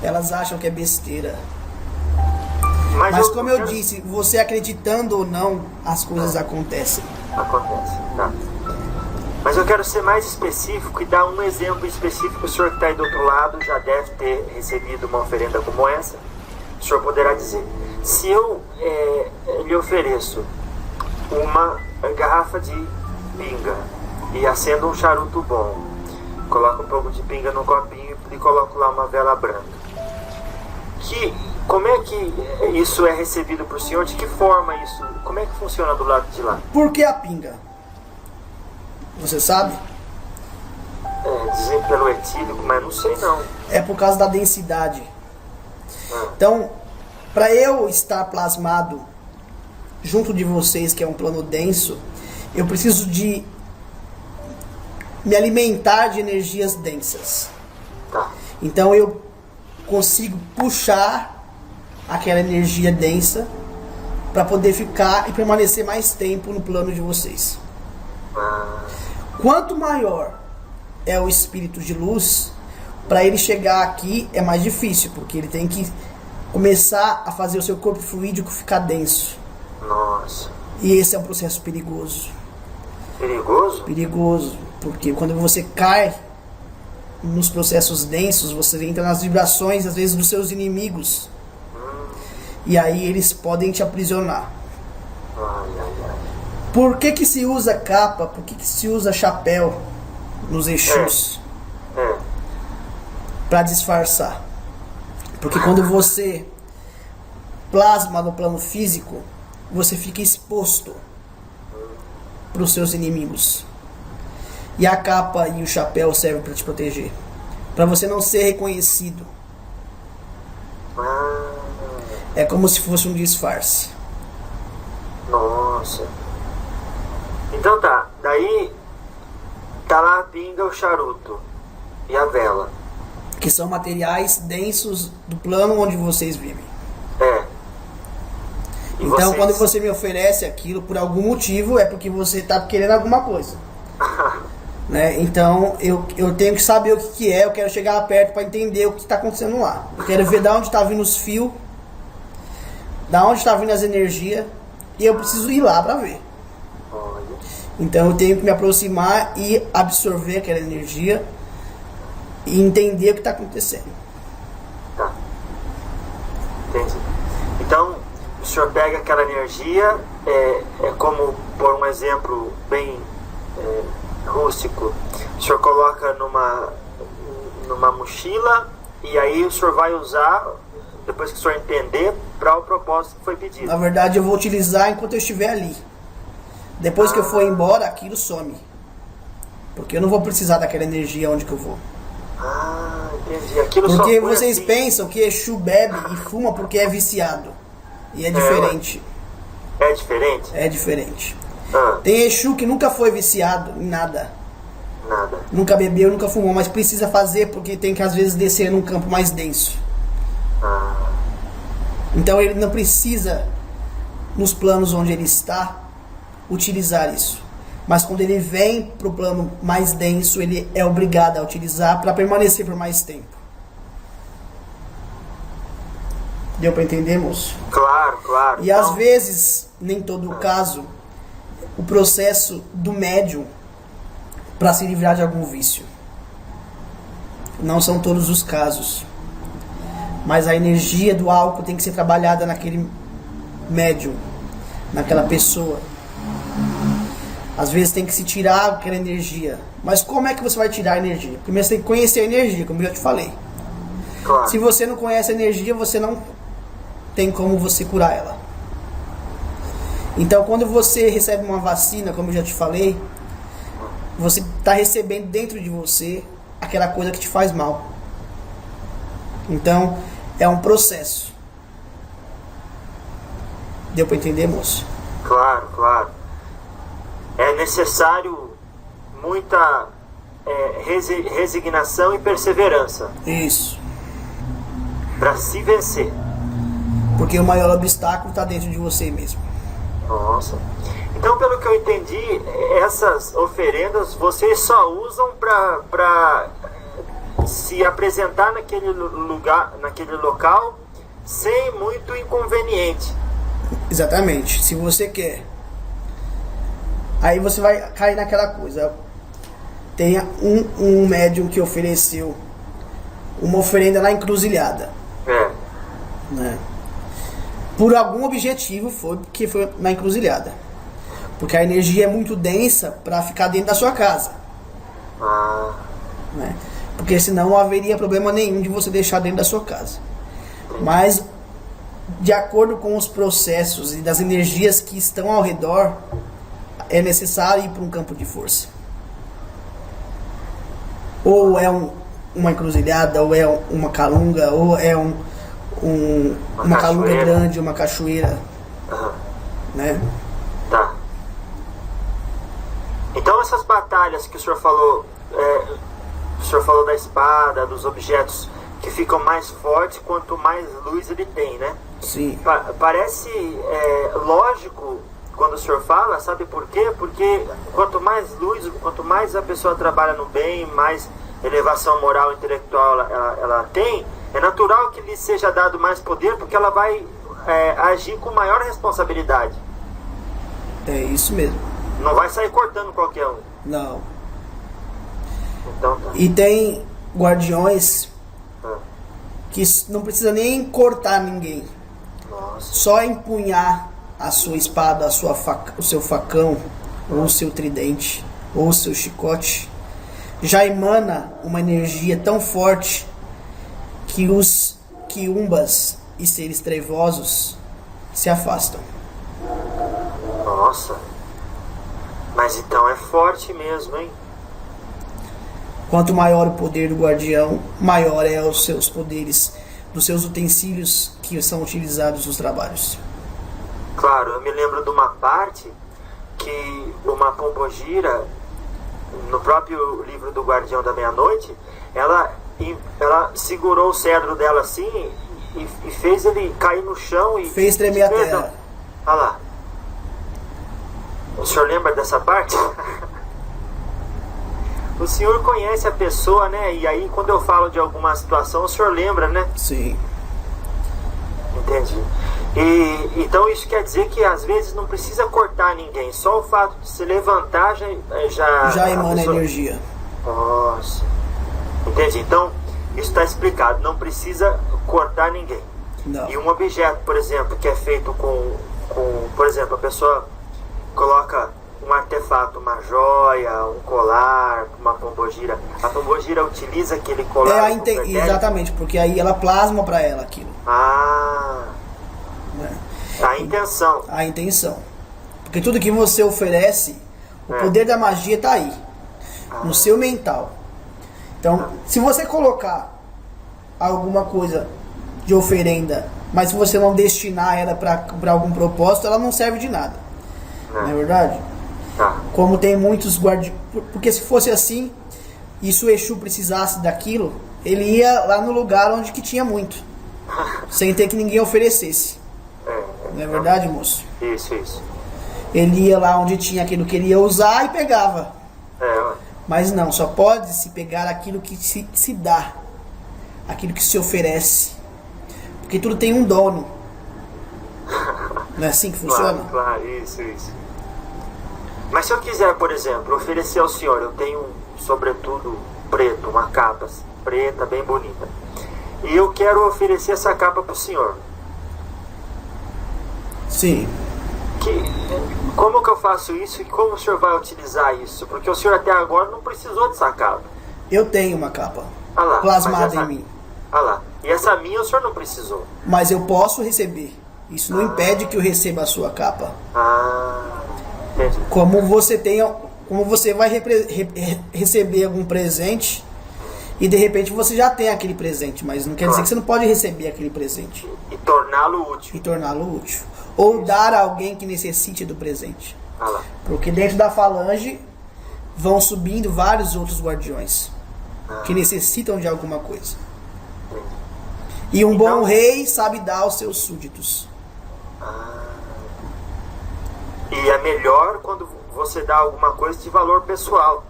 elas acham que é besteira. Mas como eu disse, você acreditando ou não, as coisas acontecem. Acontece, tá. Mas eu quero ser mais específico e dar um exemplo específico. O senhor que está aí do outro lado já deve ter recebido uma oferenda como essa. O senhor poderá dizer: se eu lhe ofereço uma garrafa de pinga e acendo um charuto bom, coloco um pouco de pinga no copinho e coloco lá uma vela branca, como é que isso é recebido por senhor? De que forma isso? Como é que funciona do lado de lá? Por que a pinga? Você sabe? Dizem pelo etílico, mas não sei não. É por causa da densidade. Então, para eu estar plasmado junto de vocês, que é um plano denso, eu preciso de me alimentar de energias densas. Tá. Então eu consigo puxar aquela energia densa para poder ficar e permanecer mais tempo no plano de vocês. Quanto maior é o espírito de luz, para ele chegar aqui é mais difícil, porque ele tem que começar a fazer o seu corpo fluídico ficar denso. Nossa. E esse é um processo perigoso. Perigoso? Perigoso, porque quando você cai nos processos densos, você entra nas vibrações, às vezes, dos seus inimigos. E aí eles podem te aprisionar. Por que se usa capa? Por que se usa chapéu nos Exus? Para disfarçar. Porque quando você plasma no plano físico, você fica exposto para os seus inimigos. E a capa e o chapéu servem para te proteger, para você não ser reconhecido. É como se fosse um disfarce. Nossa. Então tá, daí tá lá a pinga, o charuto e a vela, Que são materiais densos do plano onde vocês vivem. E então vocês? Quando você me oferece aquilo por algum motivo, é porque você está querendo alguma coisa. Né? Então eu tenho que saber o que é, eu quero chegar perto para entender o que está acontecendo lá. Eu quero ver de onde está vindo os fios, da onde está vindo as energias, e eu preciso ir lá para ver. Então eu tenho que me aproximar e absorver aquela energia e entender o que está acontecendo. Tá. Entendi. Então o senhor pega aquela energia, é como, por um exemplo bem rústico, o senhor coloca numa mochila e aí o senhor vai usar, depois que o senhor entender, para o propósito que foi pedido. Na verdade eu vou utilizar enquanto eu estiver ali. Depois que eu for embora, aquilo some. Porque eu não vou precisar daquela energia onde que eu vou. Entendi. Aquilo porque só foi vocês assim. pensam que Exu bebe e fuma porque é viciado. E é diferente. É diferente? É diferente. Tem Exu que nunca foi viciado em nada. Nada. Nunca bebeu, nunca fumou, mas precisa fazer porque tem que às vezes descer num campo mais denso. Então ele não precisa, nos planos onde ele está, utilizar isso. Mas quando ele vem para o plano mais denso, ele é obrigado a utilizar para permanecer por mais tempo. Deu para entender, moço? Claro, claro. E às vezes, nem todo o caso, o processo do médium para se livrar de algum vício. Não são todos os casos. Mas a energia do álcool tem que ser trabalhada naquele médium, naquela pessoa. Às vezes tem que se tirar aquela energia. Mas como é que você vai tirar a energia? Primeiro você tem que conhecer a energia, como eu já te falei. Claro. Se você não conhece a energia, você não tem como você curar ela. Então quando você recebe uma vacina, como eu já te falei, você está recebendo dentro de você aquela coisa que te faz mal. Então é um processo. Deu para entender, moço? Claro, claro. É necessário muita resignação e perseverança. Isso. Para se vencer. Porque o maior obstáculo está dentro de você mesmo. Nossa. Então, pelo que eu entendi, essas oferendas vocês só usam para se apresentar naquele lugar, naquele local, sem muito inconveniente. Exatamente. Se você quer, aí você vai cair naquela coisa. Tem um médium que ofereceu uma oferenda na encruzilhada, né? Por algum objetivo, porque foi na encruzilhada, porque a energia é muito densa para ficar dentro da sua casa, né? Porque senão não haveria problema nenhum de você deixar dentro da sua casa. Mas de acordo com os processos e das energias que estão ao redor, é necessário ir para um campo de força. Ou é uma encruzilhada, ou é uma calunga, ou é uma calunga grande, uma cachoeira, né? Tá. Então essas batalhas que o senhor falou, da espada, dos objetos que ficam mais fortes quanto mais luz ele tem, né? Sim. Parece lógico quando o senhor fala, sabe por quê? Porque quanto mais luz, quanto mais a pessoa trabalha no bem, mais elevação moral e intelectual ela tem, é natural que lhe seja dado mais poder, porque ela vai agir com maior responsabilidade. É isso mesmo. Não vai sair cortando qualquer um. Não. Então tá. E tem guardiões que não precisa nem cortar ninguém. Nossa. Só empunhar a sua espada, o seu facão, ou o seu tridente, ou o seu chicote, já emana uma energia tão forte que os quiumbas e seres trevosos se afastam. Nossa. Mas então é forte mesmo, hein? Quanto maior o poder do guardião, maior é os seus poderes, dos seus utensílios que são utilizados nos trabalhos. Claro, eu me lembro de uma parte que uma pombogira, no próprio livro do Guardião da Meia-Noite, ela segurou o cedro dela assim e fez ele cair no chão e fez tremer a terra. Olha lá. O senhor lembra dessa parte? O senhor conhece a pessoa, né? E aí quando eu falo de alguma situação, o senhor lembra, né? Sim. Entendi. E então isso quer dizer que às vezes não precisa cortar ninguém, só o fato de se levantar já emana pessoa... energia. Nossa. Entendi. Então isso está explicado, não precisa cortar ninguém. Não. E um objeto, por exemplo, que é feito com por exemplo, a pessoa coloca um artefato, uma joia, um colar, uma pombogira. A pombogira utiliza aquele colar. Exatamente, porque aí ela plasma para ela aquilo. A intenção. A intenção. Porque tudo que você oferece, o poder da magia está aí, no seu mental. Então, se você colocar alguma coisa de oferenda, mas se você não destinar ela para algum propósito, ela não serve de nada. Não é verdade? Como tem muitos guardiões. Porque se fosse assim, e se o Exu precisasse daquilo, ele ia lá no lugar onde que tinha muito, sem ter que ninguém oferecesse. Não é verdade, moço? Isso. Ele ia lá onde tinha aquilo que ele ia usar e pegava. Mas não, só pode se pegar aquilo que se dá, aquilo que se oferece. Porque tudo tem um dono. Não é assim que funciona? Claro, isso. Mas se eu quiser, por exemplo, oferecer ao senhor, eu tenho um sobretudo preto, uma capa preta, bem bonita, e eu quero oferecer essa capa para o senhor. Sim. Como que eu faço isso e como o senhor vai utilizar isso? Porque o senhor até agora não precisou dessa capa. Eu tenho uma capa plasmada em mim. Olha lá. E essa minha o senhor não precisou. Mas eu posso receber. Isso não impede que eu receba a sua capa. Entendi. Como você vai receber algum presente e de repente você já tem aquele presente, mas não quer dizer que você não pode receber aquele presente. E torná-lo útil. Ou dar a alguém que necessite do presente. Porque dentro da falange vão subindo vários outros guardiões que necessitam de alguma coisa. E um bom rei sabe dar aos seus súditos. E é melhor quando você dá alguma coisa de valor pessoal.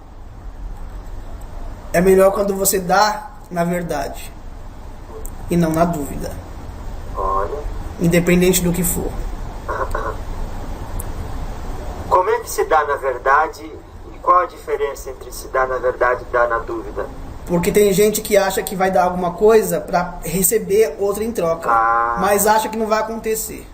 É melhor quando você dá na verdade e não na dúvida. Olha. Independente do que for. Como é que se dá na verdade e qual a diferença entre se dá na verdade e dá na dúvida? Porque tem gente que acha que vai dar alguma coisa para receber outra em troca, mas acha que não vai acontecer.